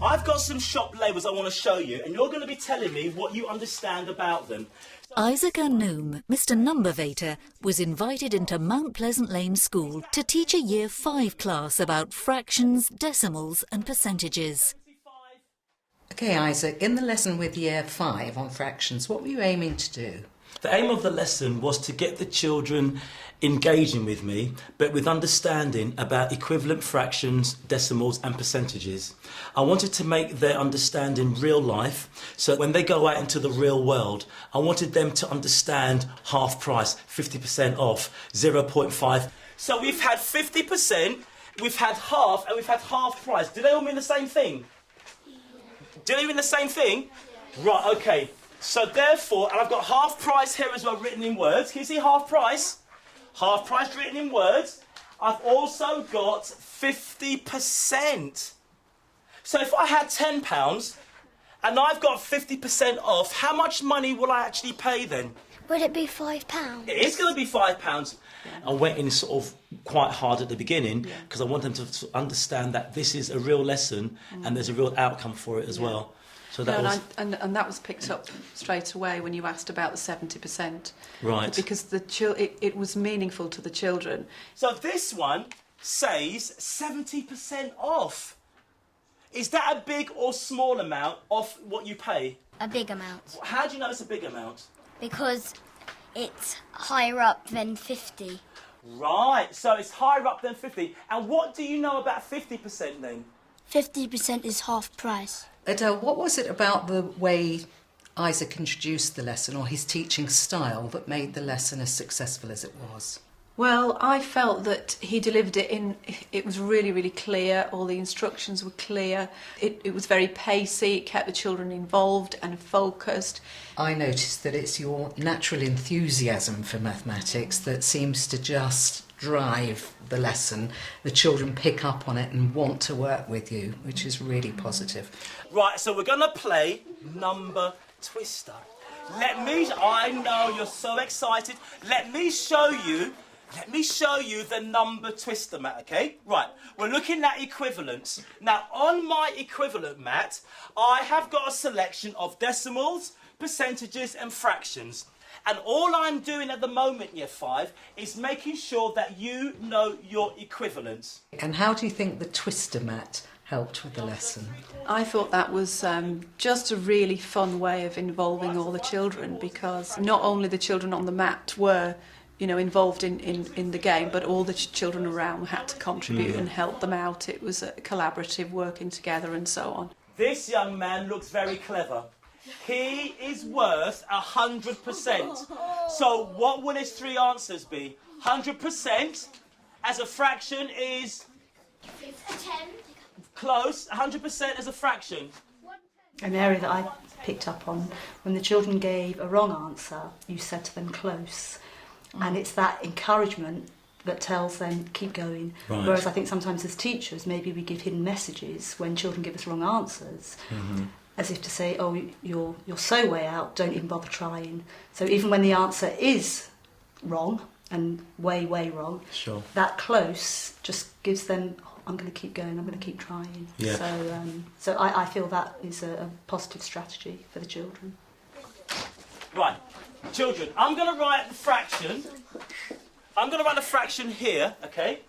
I've got some shop labels I want to show you, and you're going to be telling me what you understand about them. Isaac Anoom, Mr Numbervator, was invited into Mount Pleasant Lane School to teach a Year 5 class about fractions, decimals and percentages. OK, Isaac, in the lesson with Year 5 on fractions, what were you aiming to do? The aim of the lesson was to get the children engaging with me, but with understanding about equivalent fractions, decimals and percentages. I wanted to make their understanding real life, so when they go out into the real world, I wanted them to understand half price, 50% off, 0.5. So we've had 50%, we've had half, and we've had half price. Do they all mean the same thing? Do they mean the same thing? Right, OK. So therefore, and I've got half price here as well written in words. Can you see half price? Half price written in words. I've also got 50%. So if I had £10 and I've got 50% off, how much money will I actually pay then? Would it be £5? It is going to be £5. I went in sort of quite hard at the beginning because I want them to understand that this is a real lesson and there's a real outcome for it as well. So that and that was picked up straight away when you asked about the 70%. Right. Because it was meaningful to the children. So this one says 70% off. Is that a big or small amount off what you pay? A big amount. How do you know it's a big amount? Because it's higher up than 50. Right, so it's higher up than 50. And what do you know about 50% then? 50% is half price. Adele, what was it about the way Isaac introduced the lesson or his teaching style that made the lesson as successful as it was? Well, I felt that he delivered it was really, really clear. All the instructions were clear. It was very pacey. It kept the children involved and focused. I noticed that it's your natural enthusiasm for mathematics that seems to just drive the lesson. The children pick up on it and want to work with you, which is really positive. Right, so we're going to play Number Twister. I know you're so excited. Let me show you the Number Twister mat, okay? Right, we're looking at equivalents. Now, on my equivalent mat, I have got a selection of decimals, percentages and fractions. And all I'm doing at the moment, Year 5, is making sure that you know your equivalents. And how do you think the twister mat helped with the lesson? I thought that was just a really fun way of involving all the children, because not only the children on the mat were involved in the game, but all the children around had to contribute and help them out. It was a collaborative working together and so on. This young man looks very clever. He is worth 100%. So what will his three answers be? 100% as a fraction is... 10. Close. 100% as a fraction. An area that I picked up on, when the children gave a wrong answer, you said to them close. And it's that encouragement that tells them keep going. Right. Whereas I think sometimes as teachers, maybe we give hidden messages when children give us wrong answers. As if to say, oh, you're so way out, don't even bother trying. So even when the answer is wrong and way wrong, sure, that close just gives them, oh, I'm going to keep going, I'm going to keep trying. Yeah. So I feel that is a positive strategy for the children. Right, children, I'm going to write the fraction. I'm going to write the fraction here, okay?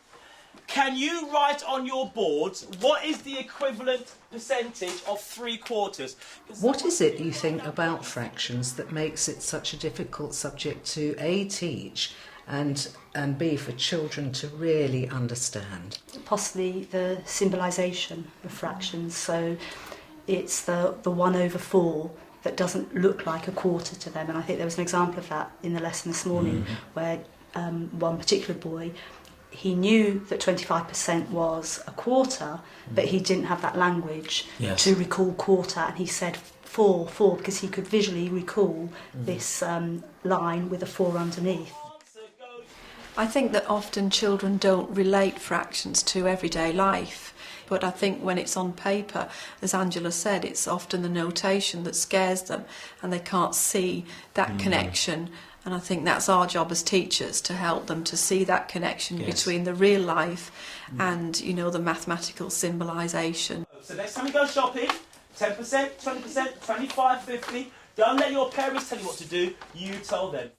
Can you write on your boards what is the equivalent percentage of 3/4? What is it, you think, about fractions that makes it such a difficult subject to A, teach, and B, for children to really understand? Possibly the symbolisation of fractions. So it's the 1/4 that doesn't look like a quarter to them. And I think there was an example of that in the lesson this morning where one particular boy, he knew that 25% was a quarter, but he didn't have that language to recall quarter, and he said 4, because he could visually recall this line with a 4 underneath. I think that often children don't relate fractions to everyday life, but I think when it's on paper, as Angela said, it's often the notation that scares them and they can't see that connection. And I think that's our job as teachers, to help them to see that connection between the real life and, the mathematical symbolisation. So next time you go shopping, 10%, 20%, 25, 50. Don't let your parents tell you what to do. You tell them.